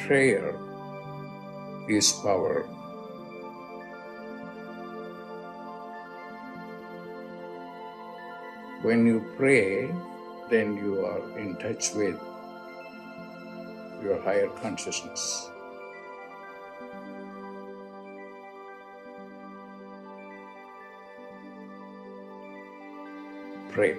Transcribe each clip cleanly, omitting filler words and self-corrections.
Prayer is power. When you pray, then you are in touch with your higher consciousness. Pray.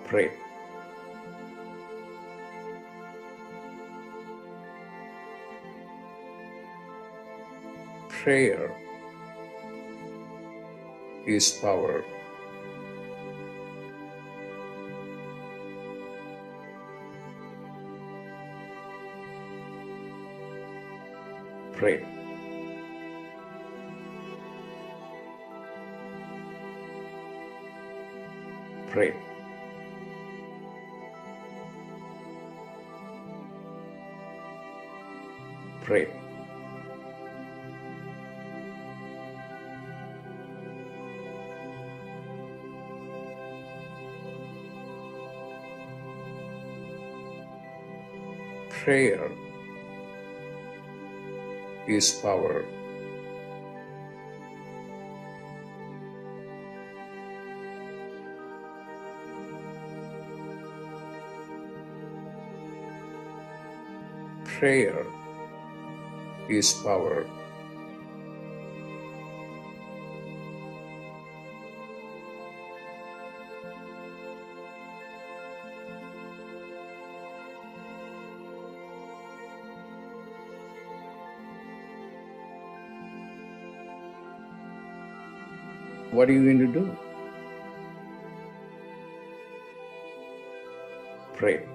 Pray. Prayer is power. Pray. Pray. Pray. Prayer is power. Prayer is power. What are you going to do? Pray.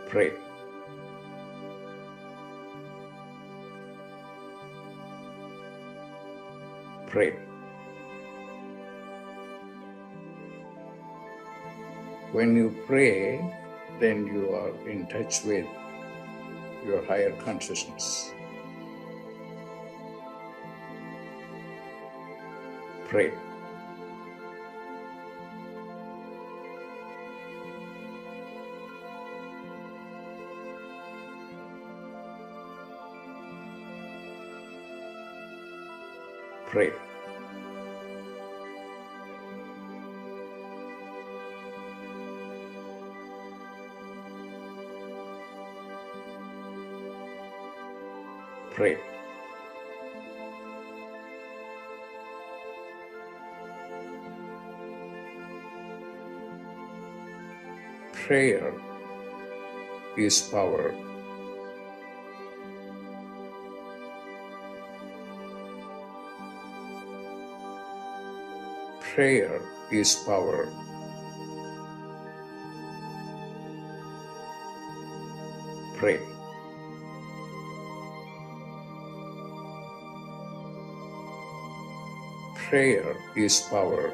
Pray. Pray. When you pray, then you are in touch with your higher consciousness. Pray. Pray. Pray. Prayer is power. Prayer is power. Pray. Prayer is power.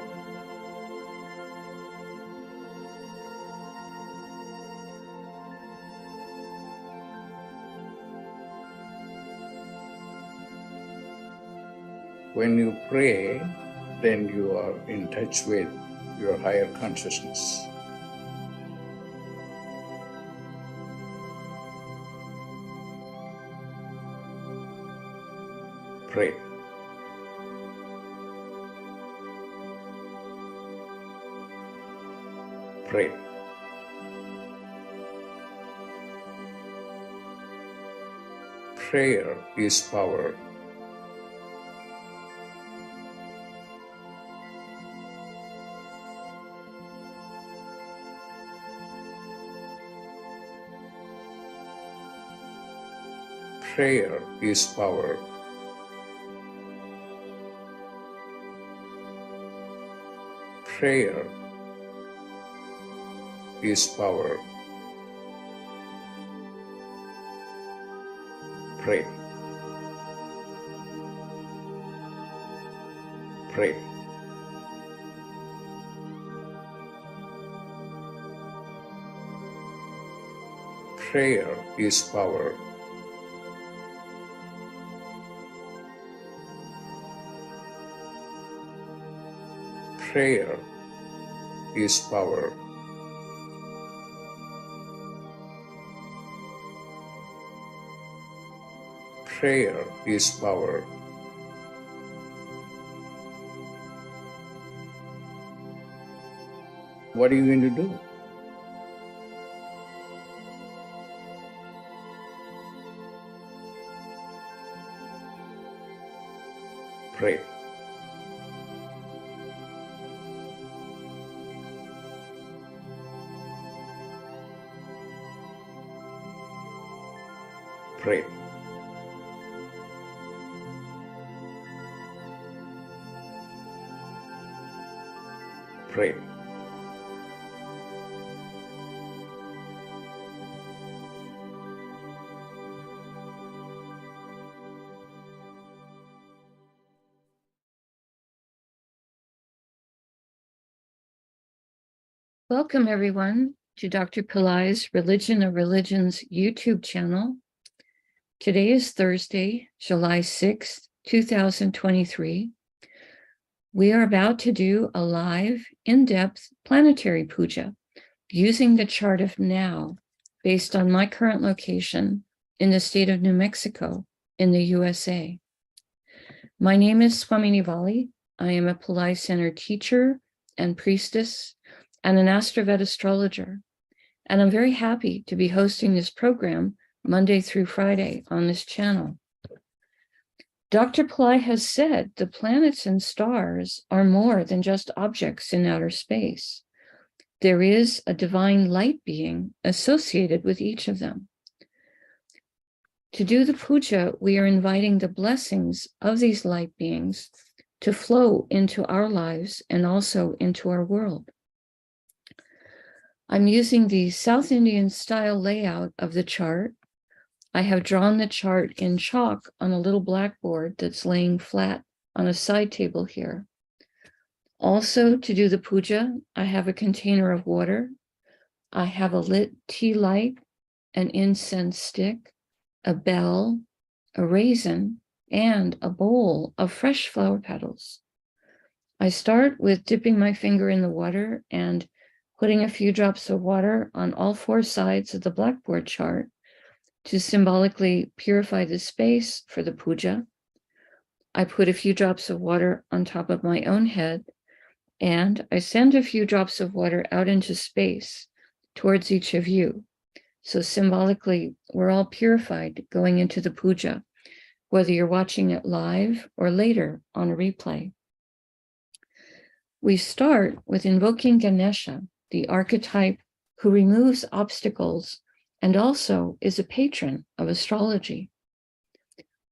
When you pray, then you are in touch with your higher consciousness. Pray. Pray. Prayer is power. Prayer is power. Prayer is power. Pray. Pray. Prayer is power. Prayer is power. Prayer is power. What are you going to do? Pray. Pray. Pray. Welcome, everyone, to Dr. Pillai's Religion of Religions YouTube channel. Today is Thursday, July 6th, 2023. We are about to do a live, in-depth planetary puja using the chart of now based on my current location in the state of New Mexico in the USA. My name is Swamini Valli. I am a Pillai Center teacher and priestess and an AstroVed astrologer. And I'm very happy to be hosting this program Monday through Friday on this channel. Dr. Pillai has said the planets and stars are more than just objects in outer space. There is a divine light being associated with each of them. To do the puja, we are inviting the blessings of these light beings to flow into our lives and also into our world. I'm using the South Indian style layout of the chart. I have drawn the chart in chalk on a little blackboard that's laying flat on a side table here. Also, to do the puja, I have a container of water. I have a lit tea light, an incense stick, a bell, a raisin, and a bowl of fresh flower petals. I start with dipping my finger in the water and putting a few drops of water on all four sides of the blackboard chart to symbolically purify the space for the puja. I put a few drops of water on top of my own head, and I send a few drops of water out into space towards each of you. So symbolically, we're all purified going into the puja, whether you're watching it live or later on a replay. We start with invoking Ganesha, the archetype who removes obstacles and also is a patron of astrology.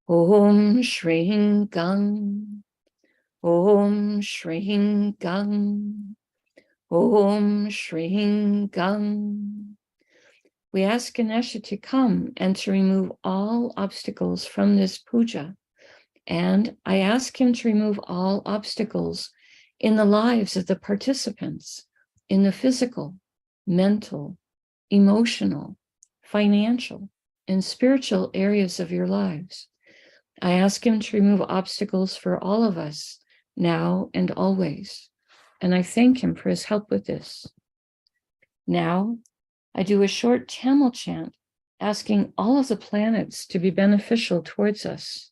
Om Shring Gang, Om Shring Gang, Om Shring Gang. We ask Ganesha to come and to remove all obstacles from this puja. And I ask him to remove all obstacles in the lives of the participants, in the physical, mental, emotional, financial, and spiritual areas of your lives. I ask him to remove obstacles for all of us now and always. And I thank him for his help with this. Now, I do a short Tamil chant asking all of the planets to be beneficial towards us.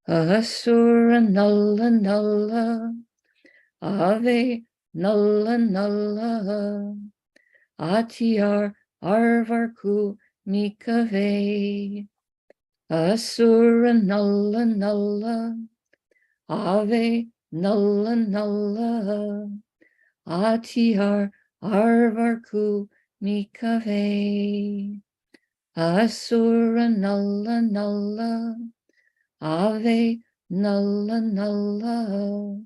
Asura Nalla Nalla, Ave Nalla Nalla, Atiyar Arvarku Mikave. Asura Nalla Nalla, Ave Nalla Nalla, Atiyar Arvarku Mikave. Asura Nalla Nalla, Ave Nalla Nalla,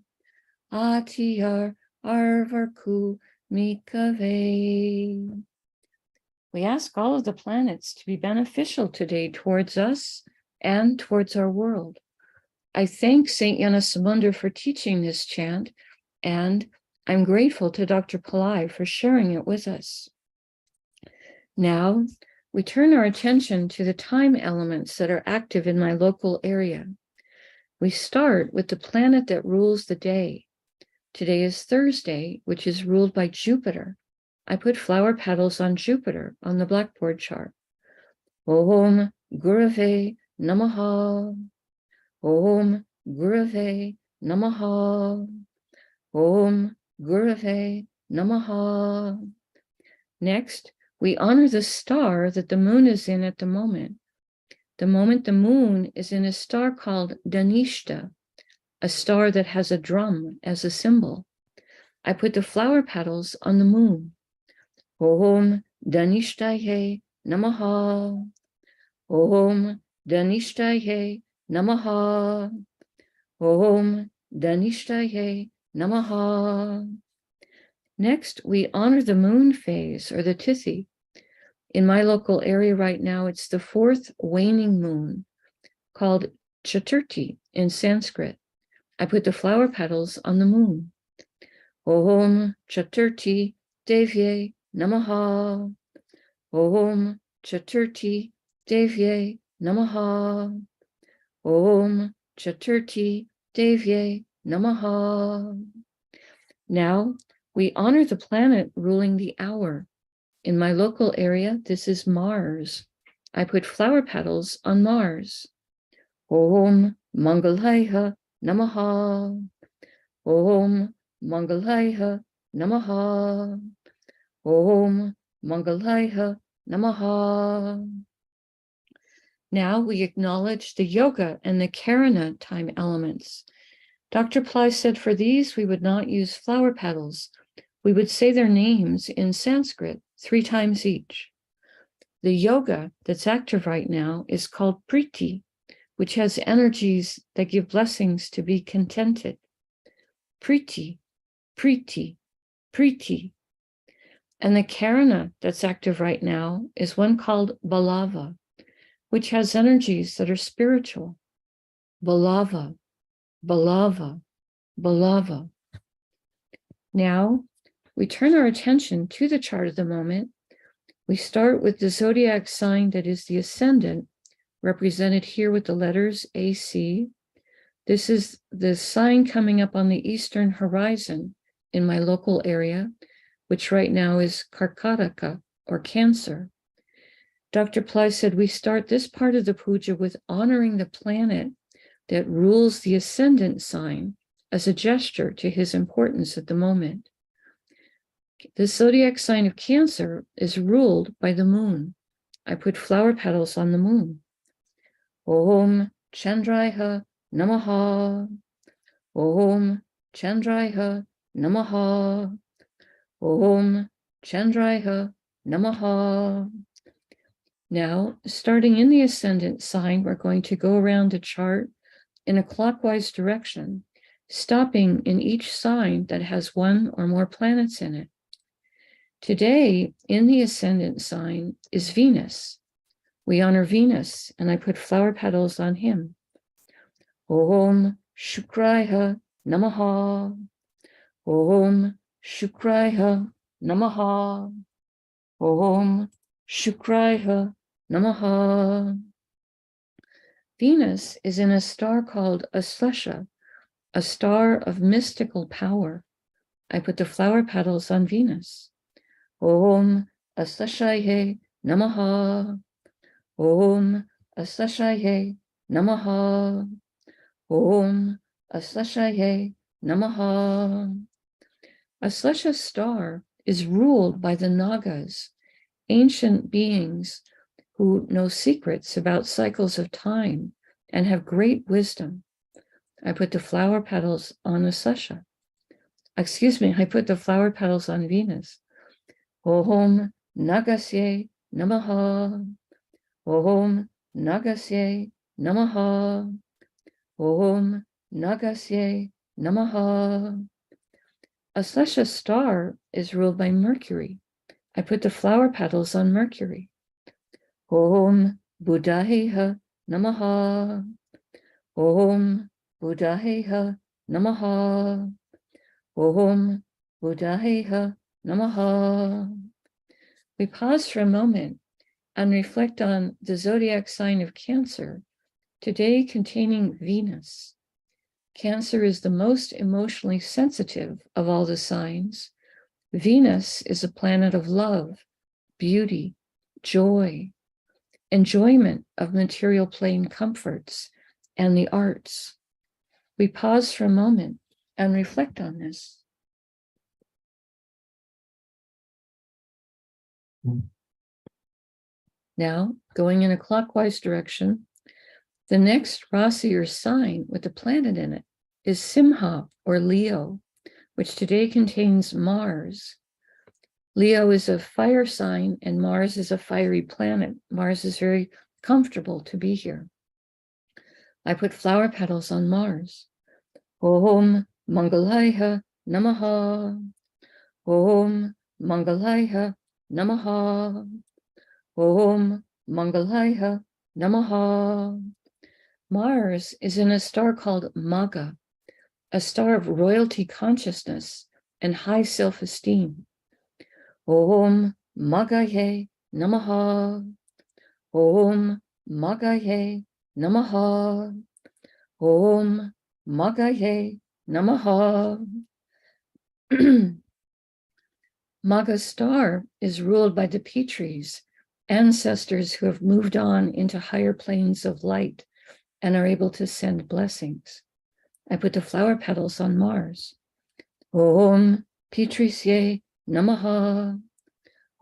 Atiyar Arvarku Mikave. We ask all of the planets to be beneficial today towards us and towards our world. I thank Saint Yanasamundar for teaching this chant, and I'm grateful to Dr. Pillai for sharing it with us. Now, we turn our attention to the time elements that are active in my local area. We start with the planet that rules the day. Today is Thursday, which is ruled by Jupiter. I put flower petals on Jupiter on the blackboard chart. Om Gurave Namaha. Om Gurave Namaha. Om Gurave Namaha. Next, we honor the star that the moon is in at the moment. The moment the moon is in a star called Dhanishta, a star that has a drum as a symbol. I put the flower petals on the moon. Om Dhanishtaye Namaha. Om Dhanishtaye Namaha. Om Dhanishtaye Namaha. Next, we honor the moon phase, or the Tithi. In my local area right now, it's the fourth waning moon, called Chaturthi in Sanskrit. I put the flower petals on the moon. Om Chaturthi Devye Namaha. Om Chaturthi Devye Namaha. Om Chaturthi Devye Namaha. Now, we honor the planet ruling the hour. In my local area, this is Mars. I put flower petals on Mars. Om Mangalaya Namaha. Om Mangalaya Namaha. Om Mangalaya Namaha. Now we acknowledge the yoga and the karana time elements. Dr. Pillai said for these, we would not use flower petals. We would say their names in Sanskrit 3 times each. The yoga that's active right now is called Priti, which has energies that give blessings to be contented. Priti, Priti, Priti. And the karana that's active right now is one called Balava, which has energies that are spiritual. Balava, Balava, Balava. Now, we turn our attention to the chart of the moment. We start with the zodiac sign that is the ascendant, represented here with the letters AC. This is the sign coming up on the eastern horizon in my local area, which right now is Karkataka, or Cancer. Dr. Pillai said we start this part of the puja with honoring the planet that rules the ascendant sign as a gesture to his importance at the moment. The zodiac sign of Cancer is ruled by the moon. I put flower petals on the moon. Om Chandraya Namaha. Om Chandraya Namaha. Om Chandraya Namaha. Now, starting in the ascendant sign, we're going to go around the chart in a clockwise direction, stopping in each sign that has 1 or more planets in it. Today, in the ascendant sign is Venus. We honor Venus, and I put flower petals on him. Om Shukraya Namaha. Om Shukraya Namaha. Om Shukraya Namaha. Venus is in a star called Aslesha, a star of mystical power. I put the flower petals on Venus. Om Asleshaye Namaha. Om Asleshaye Namaha. Om Asleshaye Namaha. Aslesha star is ruled by the Nagas, ancient beings who know secrets about cycles of time and have great wisdom. I put the flower petals on Aslesha. I put the flower petals on Venus. Om Nagasye Namaha. Om Nagasye Namaha. Om Nagasye Namaha. Aslesha star is ruled by Mercury. I put the flower petals on Mercury. Om Buddhayeha Namaha. Om Buddhayeha Namaha. Om Buddhayeha Namaha. We pause for a moment and reflect on the zodiac sign of Cancer, today containing Venus. Cancer is the most emotionally sensitive of all the signs. Venus is a planet of love, beauty, joy, enjoyment of material plane comforts, and the arts. We pause for a moment and reflect on this. Now, going in a clockwise direction, the next Rasi or sign with a planet in it is Simha or Leo, which today contains Mars. Leo is a fire sign and Mars is a fiery planet. Mars is very comfortable to be here. I put flower petals on Mars. Om Mangalaya Namaha. Om Mangalaya Namaha. Om Mangalaya Namaha. Mars is in a star called Magha, a star of royalty consciousness and high self-esteem. Om Magaye Namaha. Om Magaye Namaha. Om Magaye Namaha. Magha star is ruled by the Petris, ancestors who have moved on into higher planes of light and are able to send blessings. I put the flower petals on Mars. Om Petrisye Namaha.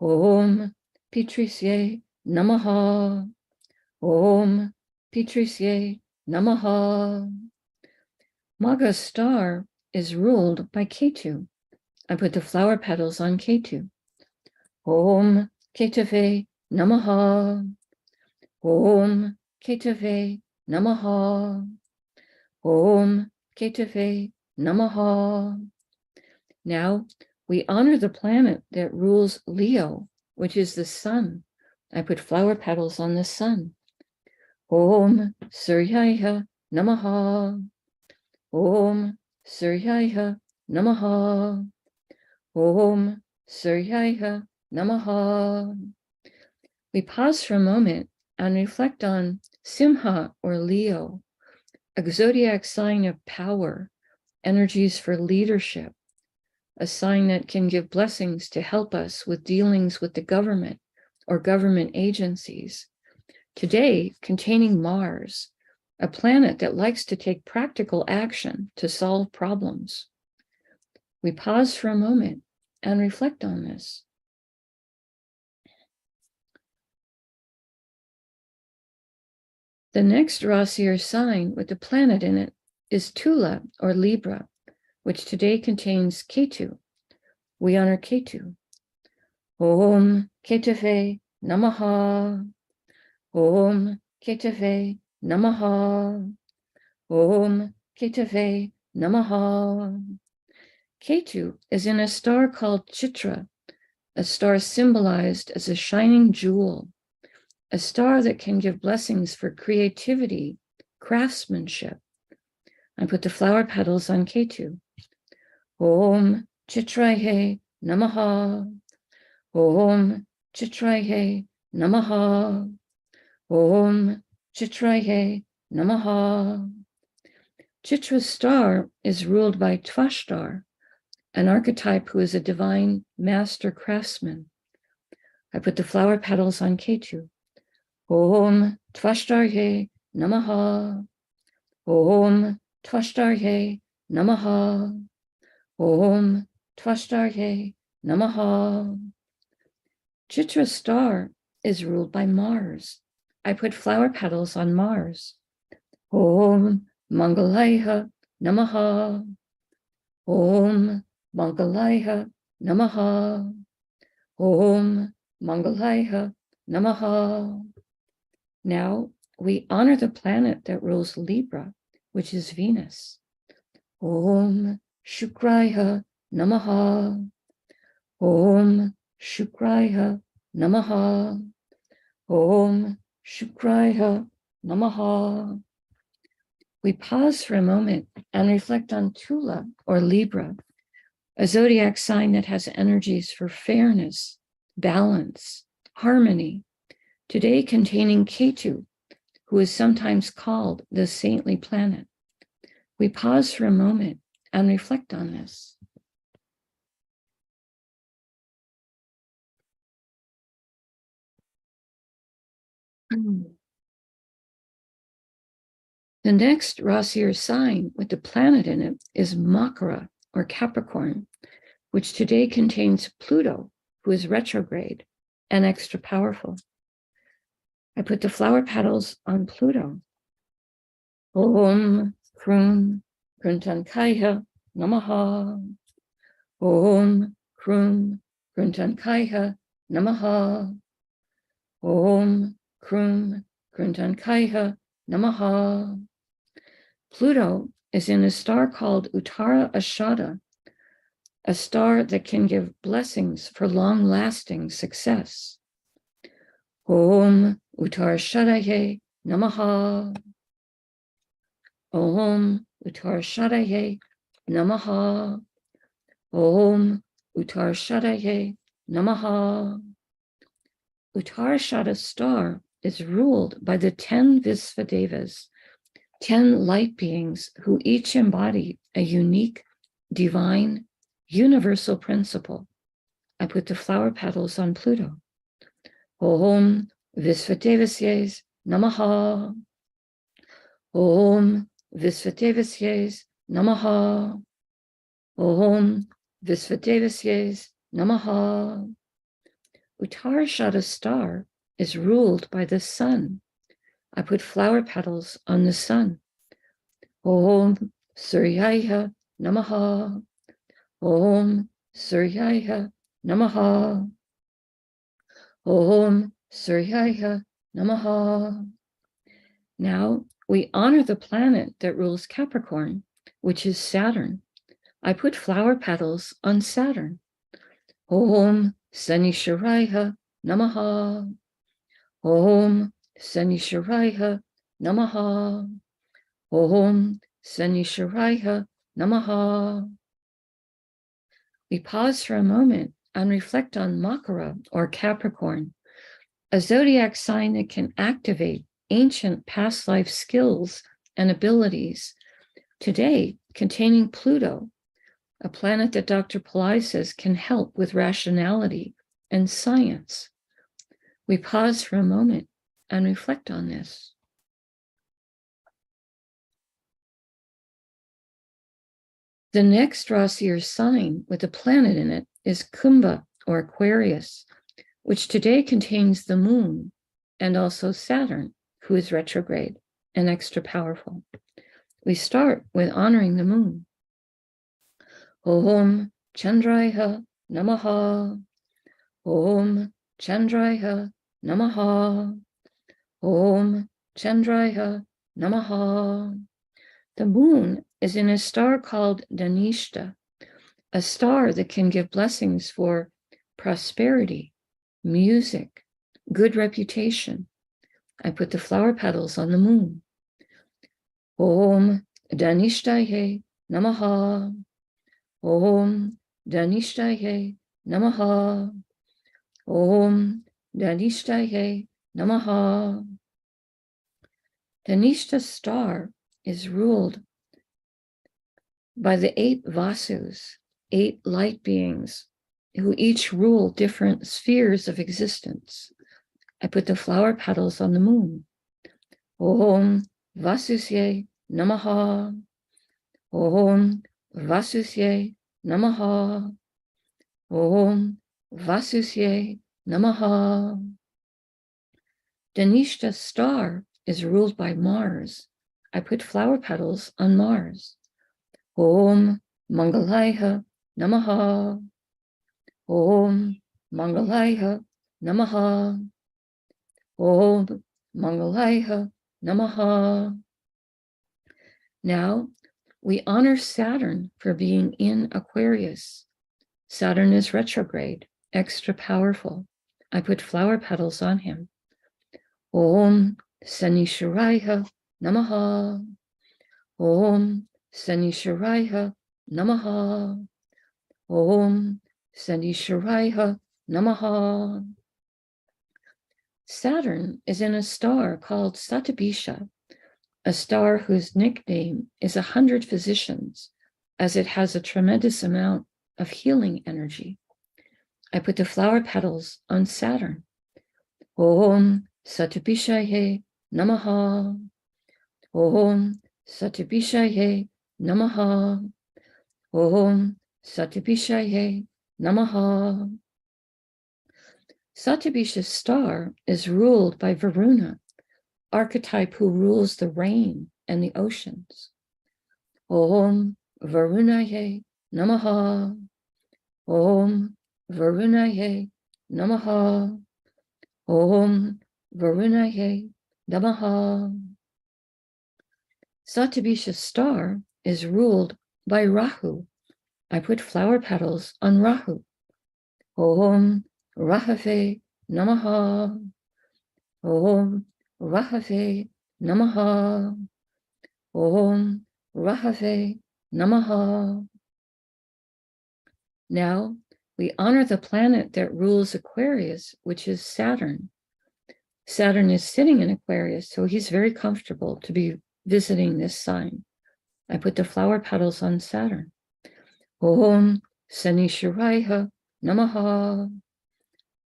Om Petrisye Namaha. Om Petrisye Namaha. Magha star is ruled by Ketu. I put the flower petals on Ketu. Om Ketave Namaha. Om Ketave Namaha. Om Ketave Namaha. Now we honor the planet that rules Leo, which is the sun. I put flower petals on the sun. Om Suryaya Namaha. Om Suryaya Namaha. Om Suryaya Namaha. We pause for a moment and reflect on Simha or Leo, a zodiac sign of power, energies for leadership, a sign that can give blessings to help us with dealings with the government or government agencies. Today, containing Mars, a planet that likes to take practical action to solve problems. We pause for a moment and reflect on this. The next Rasi or sign with the planet in it is Tula or Libra, which today contains Ketu. We honor Ketu. Om Ketave Namaha. Om Ketave Namaha. Om Ketave Namaha. Ketu is in a star called Chitra, a star symbolized as a shining jewel, a star that can give blessings for creativity, craftsmanship. I put the flower petals on Ketu. Om Chitraye Namaha. Om Chitraye Namaha. Om Chitraye Namaha. Chitra star is ruled by Tvashtar, an archetype who is a divine master craftsman. I put the flower petals on Ketu. Om Tvashtarye Namaha. Om Tvashtarye Namaha. Om Tvashtarye Namaha. Chitra star is ruled by Mars. I put flower petals on Mars. Om Mangalaya Namaha. Om Mangalaya Namaha. Om Mangalaya Namaha. Now we honor the planet that rules Libra, which is Venus. Om Shukraya Namaha. Om Shukraya Namaha. Om Shukraya Namaha. We pause for a moment and reflect on Tula or Libra, a zodiac sign that has energies for fairness, balance, harmony, today containing Ketu, who is sometimes called the saintly planet. We pause for a moment and reflect on this. The next Rasi or sign with the planet in it is Makara or Capricorn, which today contains Pluto, who is retrograde and extra powerful. I put the flower petals on Pluto. Om Krum Kruntankaya Namaha. Om Krum Kruntankaya Namaha. Om Krum Kruntankaya Namaha. Pluto is in a star called Uttara Ashada, a star that can give blessings for long-lasting success. Om Uttara Shadaye Namaha. Om Uttara Shadaye Namaha. Om Uttara Shadaye Namaha. Uttarashada star is ruled by the 10 Visvadevas, 10 light beings who each embody a unique, divine, universal principle. I put the flower petals on Pluto. Om Visvadevasyes Namaha. Om Visvadevasyes Namaha. Om Visvadevasyes Namaha. Uttarashada star is ruled by the sun. I put flower petals on the sun. Om Suryaya Namaha. Om Suryaya Namaha. Om Suryaya Namaha. Now we honor the planet that rules Capricorn, which is Saturn. I put flower petals on Saturn. Om Sanisharaya Namaha. Om Sanisharaya Namaha. Om Sanisharaya Namaha. We pause for a moment and reflect on Makara or Capricorn, a zodiac sign that can activate ancient past life skills and abilities, today containing Pluto, a planet that Dr. Pillai says can help with rationality and science. We pause for a moment and reflect on this. The next Rasi or sign with a planet in it is Kumbha or Aquarius, which today contains the moon and also Saturn, who is retrograde and extra powerful. We start with honoring the moon. Om Chandraya Namaha. Om Chandraya Namaha. Om Chandraya Namaha. The moon is in a star called Dhanishta, a star that can give blessings for prosperity, music, good reputation. I put the flower petals on the moon. Om Dhanishtaye Namaha. Om Dhanishtaye Namaha. Om Dhanishtaye Namaha. Dhanishta star is ruled by the 8 Vasus, 8 light beings, who each rule different spheres of existence. I put the flower petals on the moon. Om Vasusye Namaha. Om Vasusye Namaha. Om Vasusye Namaha. Dhanishta star is ruled by Mars. I put flower petals on Mars. Om Mangalaya Namaha. Om Mangalaya Namaha. Om Mangalaya Namaha. Now we honor Saturn for being in Aquarius. Saturn is retrograde, extra powerful. I put flower petals on him. Om Sanisharaya Namaha. Om Sanisharaya Namaha. Om Sanisharaya Namaha. Saturn is in a star called Satabisha, a star whose nickname is 100 physicians, as it has a tremendous amount of healing energy. I put the flower petals on Saturn. Om Satabishaye Namaha. Om Satabishaye Namaha. Om Satabishaye Namaha. Satabisha's star is ruled by Varuna, archetype who rules the rain and the oceans. Om Varunaye Namaha. Om Varunaye Namaha. Om Varunaye Namaha. Satabisha's star is ruled by Rahu. I put flower petals on Rahu. Om Rahave Namaha. Om Rahave Namaha. Om Rahave Namaha. Now we honor the planet that rules Aquarius, which is Saturn. Saturn is sitting in Aquarius, so he's very comfortable to be visiting this sign. I put the flower petals on Saturn. Om Sanishwaraya Namaha.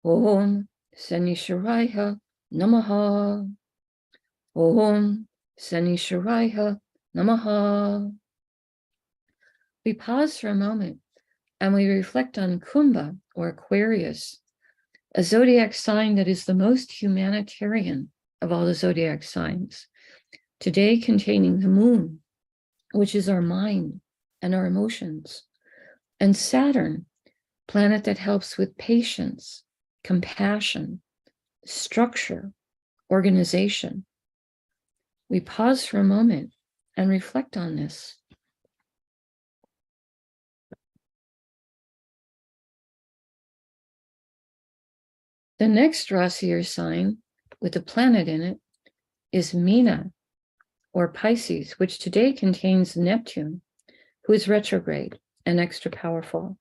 Om Sanishwaraya Namaha. Om Sanishwaraya Namaha. We pause for a moment and we reflect on Kumbha, or Aquarius, a zodiac sign that is the most humanitarian of all the zodiac signs, today containing the moon, which is our mind and our emotions, and Saturn, planet that helps with patience, compassion, structure, organization. We pause for a moment and reflect on this. The next Rasi or sign with a planet in it is Meena, or Pisces, which today contains Neptune, who is retrograde and extra powerful.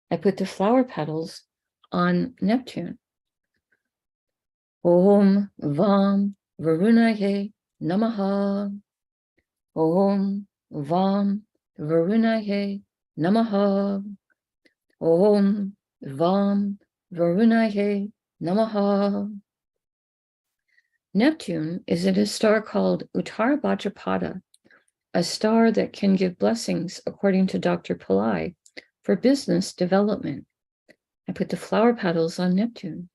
I put the flower petals on Neptune. Om Vam Varunaye Namaha. Om Vam Varunaye Namaha. Om Vam Varunaye Namaha. Neptune is in a star called Uttara Bhadrapada, a star that can give blessings, according to Dr. Pillai, for business development. I put the flower petals on Neptune.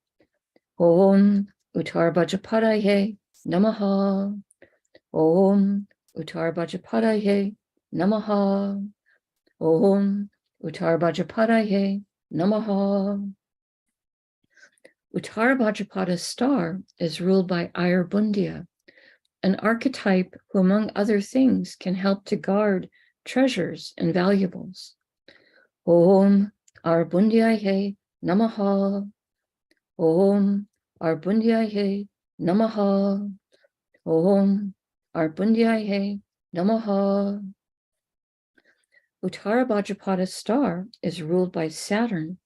Om Uttara Bhadrapadaye Namaha. Om Uttara Bhadrapadaye Namaha. Om Uttara Bhadrapadaye Namaha. Uttara Bhadrapada's star is ruled by Ayurbundia, an archetype who, among other things, can help to guard treasures and valuables. Om Ayurbundiaye Namaha. Om Ayurbundiaye Namaha. Om Ayurbundiaye Namaha. Uttara Bhadrapada's star is ruled by Saturn.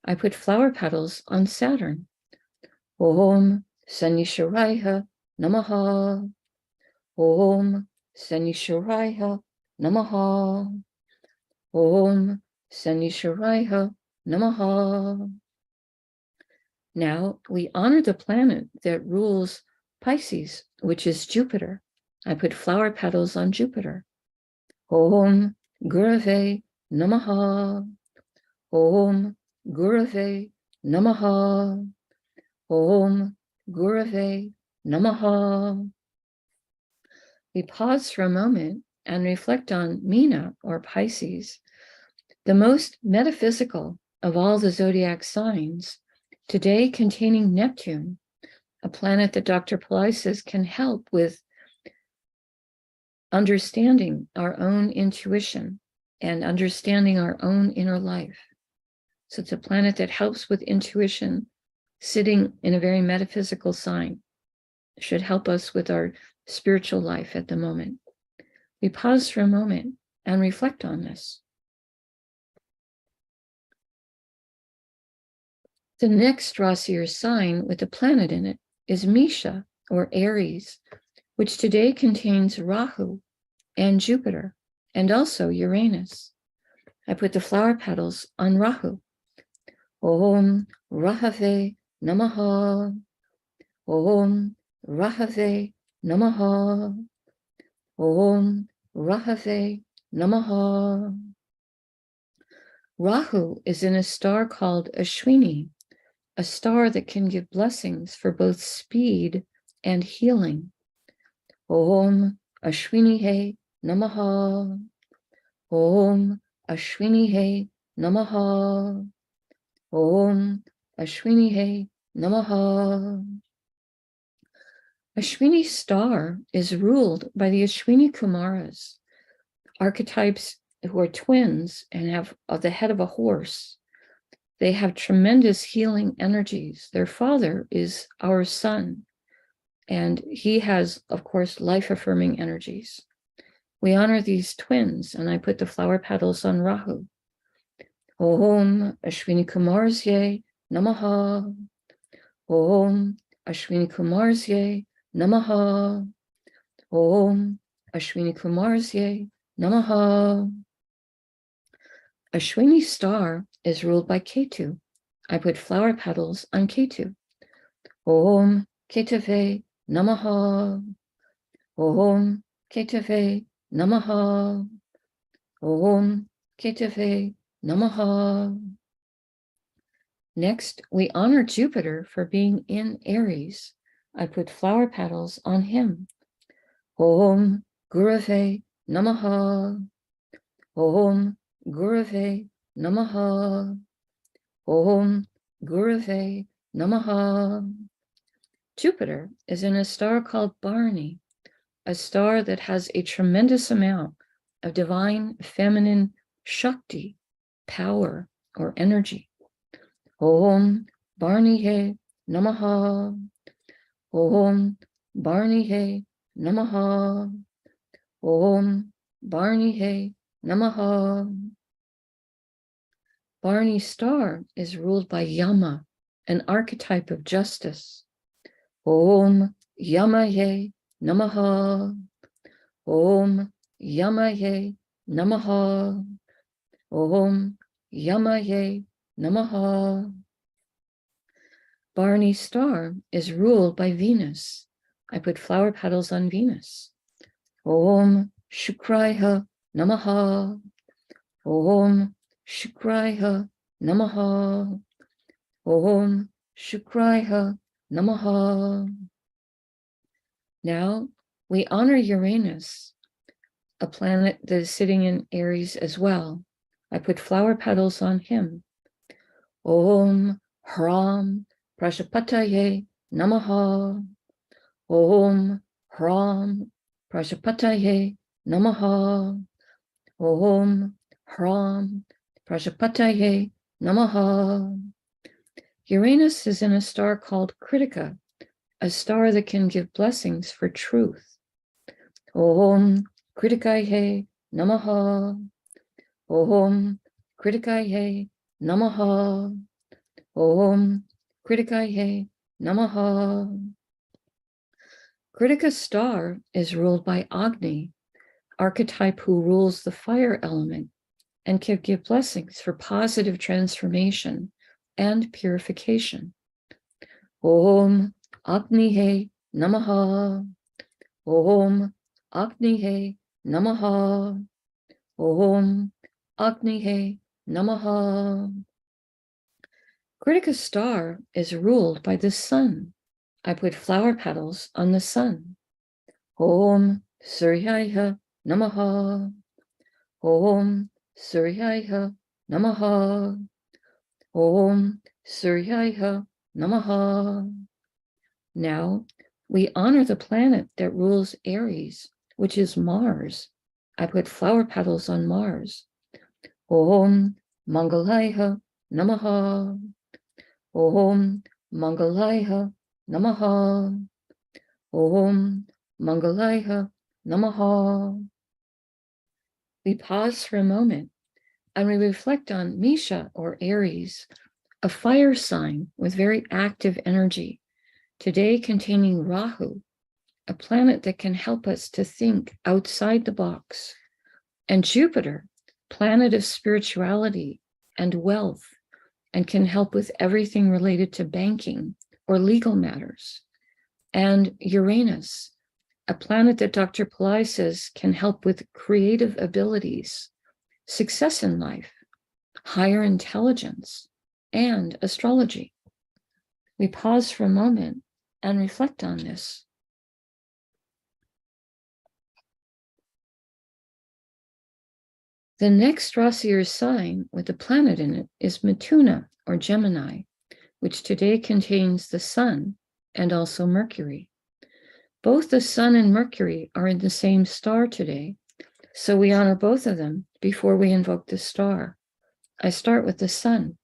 I put flower petals on Saturn. Om Sanishwaraya Namaha. Om Sanishwaraya Namaha. Om Sanishwaraya Namaha. Now we honor the planet that rules Pisces, which is Jupiter. I put flower petals on Jupiter. Om Gurave Namaha. Om Gurave Namaha. Om Gurave Namaha. We pause for a moment and reflect on Meena, or Pisces, the most metaphysical of all the zodiac signs, today containing Neptune, a planet that Dr. Pillai says can help with understanding our own intuition and understanding our own inner life. So it's a planet that helps with intuition, sitting in a very metaphysical sign. It should help us with our spiritual life at the moment. We pause for a moment and reflect on this. The next Rasi or sign with a planet in it is Misha, or Aries, which today contains Rahu and Jupiter, and also Uranus. I put the flower petals on Rahu. Om Rahave Namaha. Om Rahave Namaha. Om Rahave Namaha. Rahu is in a star called Ashwini, a star that can give blessings for both speed and healing. Om Ashwini He Namaha. Om Ashwini He Namaha. Om Ashwini He Namaha. Ashwini star is ruled by the Ashwini Kumaras, archetypes who are twins and have the head of a horse. They have tremendous healing energies. Their father is our sun, and he has, of course, life-affirming energies. We honor these twins, and I put the flower petals on Rahu. Om Ashwini Kumarsye Namaha. Om Ashwini Kumarsye Namaha. Om Ashwini Kumarsye Namaha. Ashwini star is ruled by Ketu. I put flower petals on Ketu. Om Ketave Namaha. Om Ketave Namaha. Om Ketave Namaha. Next, we honor Jupiter for being in Aries. I put flower petals on him. Om Gurave Namaha. Om Gurave Namaha. Om Gurave Namaha. Jupiter is in a star called Bharani, a star that has a tremendous amount of divine feminine Shakti, power or energy. Om Bharani He Namaha. Om Bharani He Namaha. Om Bharani He Namaha. Bharani star is ruled by Yama, an archetype of justice. Om Yamaye Namaha. Om Yamaye Namaha. Om Yamaye Namaha. Bharani star is ruled by Venus. I put flower petals on Venus. Om Shukraya Namaha. Om Shukraya Namaha. Om Shukraya Namaha. Now we honor Uranus, a planet that is sitting in Aries as well. I put flower petals on him. Om Hram Prajapataye Namaha. Om Hram Prajapataye Namaha. Om Hram Prajapataye Namaha. Uranus is in a star called Kritika, a star that can give blessings for truth. Om Kritikaye Namaha. Om Kritikaye Namaha. Om Kritikaye Namaha. Kritika star is ruled by Agni, archetype who rules the fire element and can give blessings for positive transformation and purification. Om Agnihe Namaha. Om Agnihe Namaha. Om Agnihe Namaha. Kritika star is ruled by the sun. I put flower petals on the sun. Om Suryaya Namaha. Om Suryaya Namaha. Om Suryaya Namaha. Now we honor the planet that rules Aries, which is Mars. I put flower petals on Mars. Om Mangalaya Namaha. Om Mangalaya Namaha. Om Mangalaya Namaha. We pause for a moment and we reflect on Misha, or Aries, a fire sign with very active energy. today containing Rahu, a planet that can help us to think outside the box, and Jupiter, planet of spirituality and wealth, and can help with everything related to banking or legal matters, and Uranus, a planet that Dr. Pillai says can help with creative abilities, success in life, higher intelligence, and astrology. We pause for a moment and reflect on this. The next Rasi or sign with a planet in it is Mithuna or Gemini, which today contains the Sun and also Mercury. Both the Sun and Mercury are in the same star today, so we honor both of them before we invoke the star. I start with the Sun.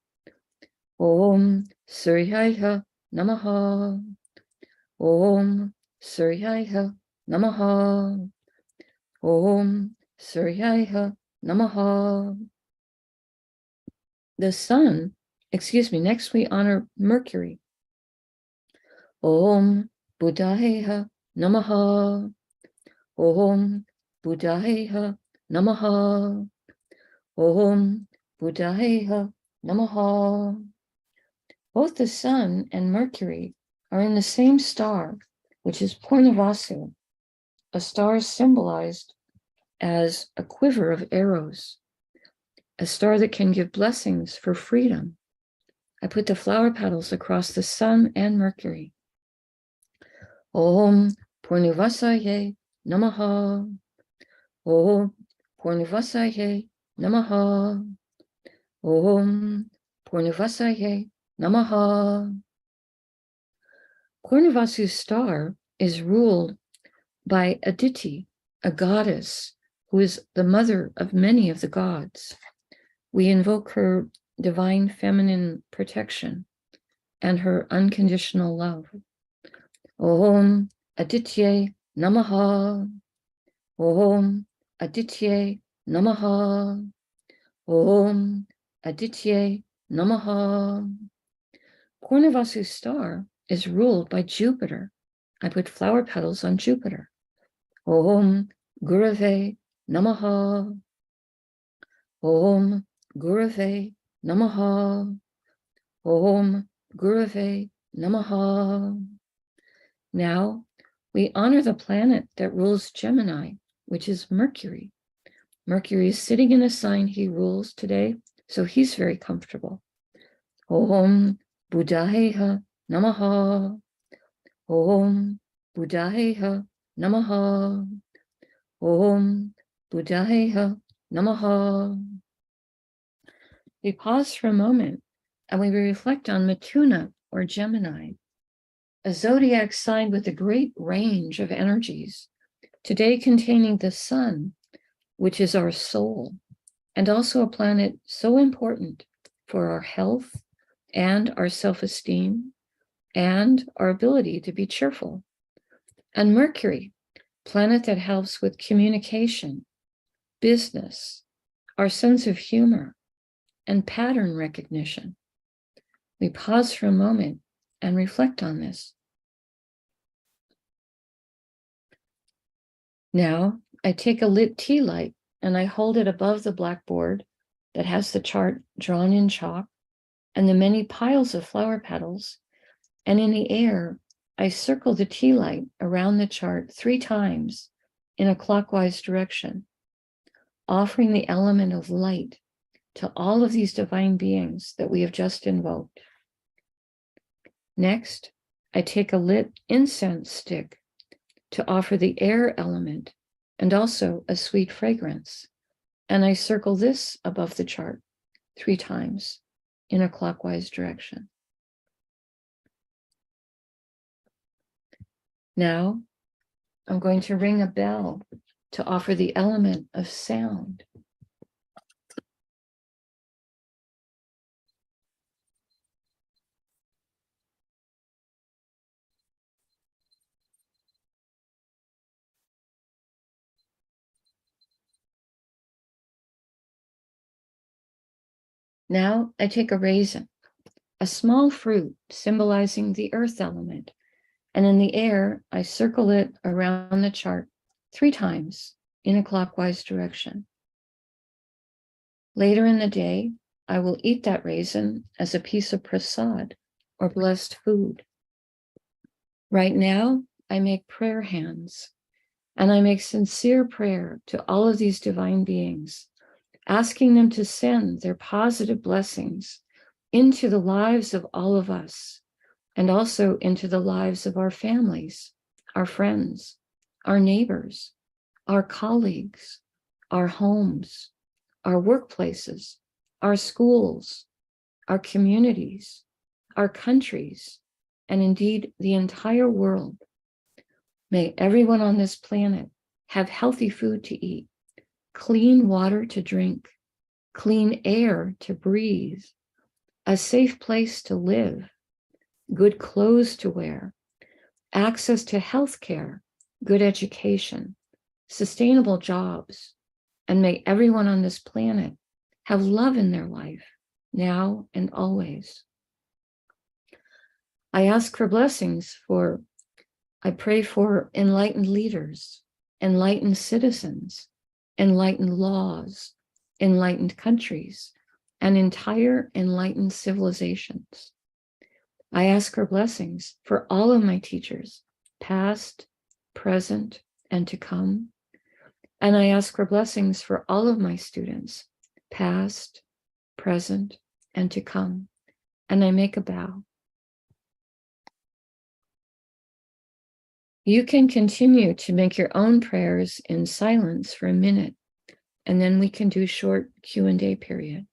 Om Suryaya Namaha. Om Suryaya Namaha. Om Suryaya Namaha. The Sun, next we honor Mercury. Om Buddhaya Namaha. Om Buddhaya Namaha. Om Buddhaya Namaha. Both the Sun and Mercury are in the same star, which is Purnavasu, a star symbolized as a quiver of arrows, a star that can give blessings for freedom. I put the flower petals across the Sun and Mercury. Om Purnavasaye Namaha. Om Purnavasaye Namaha. Om Purnavasaye Namaha. Purnavasu's star is ruled by Aditi, a goddess who is the mother of many of the gods. We invoke her divine feminine protection and her unconditional love. Om Aditye Namaha. Om Aditye Namaha. Om Aditye Namaha. Purnavasu's star is ruled by Jupiter. I put flower petals on Jupiter. Om Gurave Namaha. Om Gurave Namaha. Om Gurave Namaha. Now we honor the planet that rules Gemini, which is Mercury. Mercury is sitting in a sign he rules today, so he's very comfortable. Om Buddhaya Namaha. Om Buddhaya Namaha. Om Buddhaya Namaha. We pause for a moment and we reflect on Mithuna or Gemini, a zodiac sign with a great range of energies, today containing the Sun, which is our soul, and also a planet so important for our health and our self-esteem and our ability to be cheerful. And Mercury, planet that helps with communication, business, our sense of humor, and pattern recognition. We pause for a moment and reflect on this. Now, I take a lit tea light and I hold it above the blackboard that has the chart drawn in chalk and the many piles of flower petals. And in the air, I circle the tea light around the chart 3 times in a clockwise direction, offering the element of light to all of these divine beings that we have just invoked. Next, I take a lit incense stick to offer the air element and also a sweet fragrance. And I circle this above the chart 3 times in a clockwise direction. Now, I'm going to ring a bell to offer the element of sound. Now I take a raisin, a small fruit symbolizing the earth element, And in the air, I circle it around the chart 3 times in a clockwise direction. Later in the day, I will eat that raisin as a piece of prasad or blessed food. Right now, I make prayer hands, and I make sincere prayer to all of these divine beings, asking them to send their positive blessings into the lives of all of us, and also into the lives of our families, our friends, our neighbors, our colleagues, our homes, our workplaces, our schools, our communities, our countries, and indeed the entire world. May everyone on this planet have healthy food to eat, clean water to drink, clean air to breathe, a safe place to live, good clothes to wear, access to health care, good education, sustainable jobs, and may everyone on this planet have love in their life, now and always. I ask for blessings I pray for enlightened leaders, enlightened citizens, enlightened laws, enlightened countries, and entire enlightened civilizations. I ask for blessings for all of my teachers, past, present, and to come. And I ask for blessings for all of my students, past, present, and to come. And I make a bow. You can continue to make your own prayers in silence for a minute, and then we can do short Q&A period.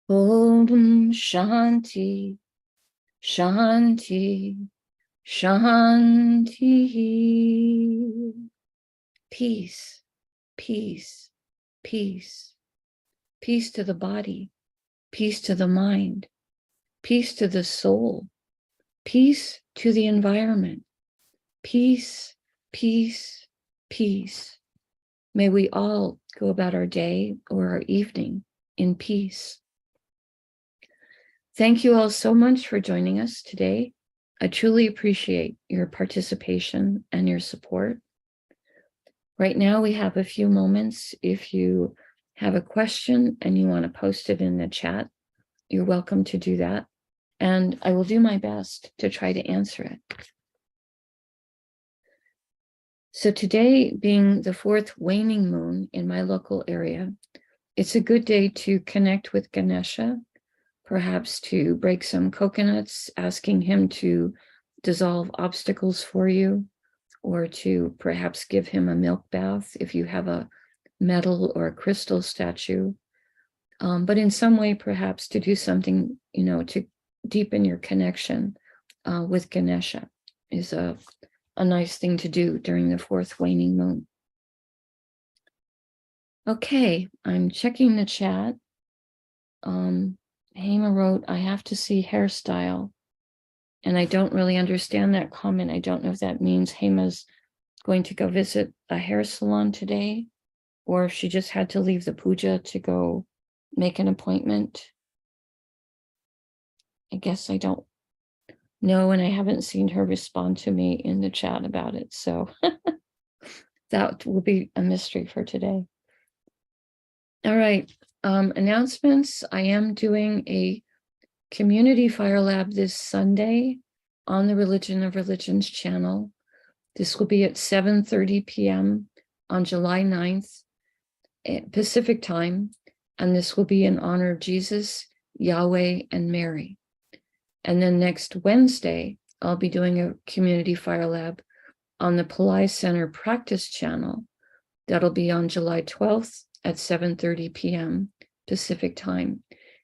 Om Shanti, Shanti, Shanti. Peace, peace, peace. Peace to the body, peace to the mind, peace to the soul, peace to the environment. Peace, peace, peace. May we all go about our day or our evening in peace. Thank you all so much for joining us today. I truly appreciate your participation and your support. Right now, we have a few moments. If you have a question and you want to post it in the chat, you're welcome to do that. And I will do my best to try to answer it. So today, being the 4th waning moon in my local area, it's a good day to connect with Ganesha, perhaps to break some coconuts, asking him to dissolve obstacles for you, or to perhaps give him a milk bath if you have a metal or a crystal statue. But in some way, perhaps to do something, to deepen your connection with Ganesha is a nice thing to do during the 4th waning moon. Okay, I'm checking the chat. Hema wrote, I have to see hairstyle. And I don't really understand that comment. I don't know if that means Hema's going to go visit a hair salon today, or if she just had to leave the puja to go make an appointment. I guess I don't know, and I haven't seen her respond to me in the chat about it. So that will be a mystery for today. All right, announcements. I am doing a community fire lab this Sunday on the Religion of Religions channel. This will be at 7:30 p.m. on July 9th, Pacific time. And this will be in honor of Jesus, Yahweh, and Mary. And then next Wednesday, I'll be doing a community fire lab on the Pillai Center practice channel. That'll be on July 12th at 7:30 p.m. Pacific time.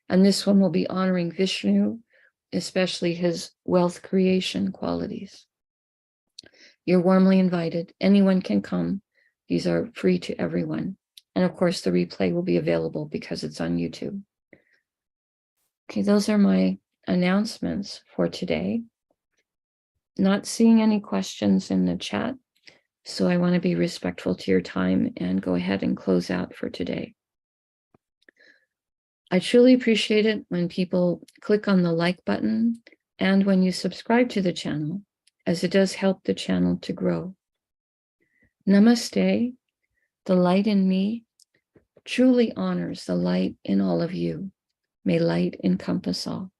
And this one will be honoring Vishnu, especially his wealth creation qualities. You're warmly invited. Anyone can come. These are free to everyone. And of course, the replay will be available because it's on YouTube. Okay, those are my announcements for today. Not seeing any questions in the chat, so I want to be respectful to your time and go ahead and close out for today. I truly appreciate it when people click on the like button and when you subscribe to the channel, as it does help the channel to grow. Namaste. The light in me truly honors the light in all of you. May light encompass all.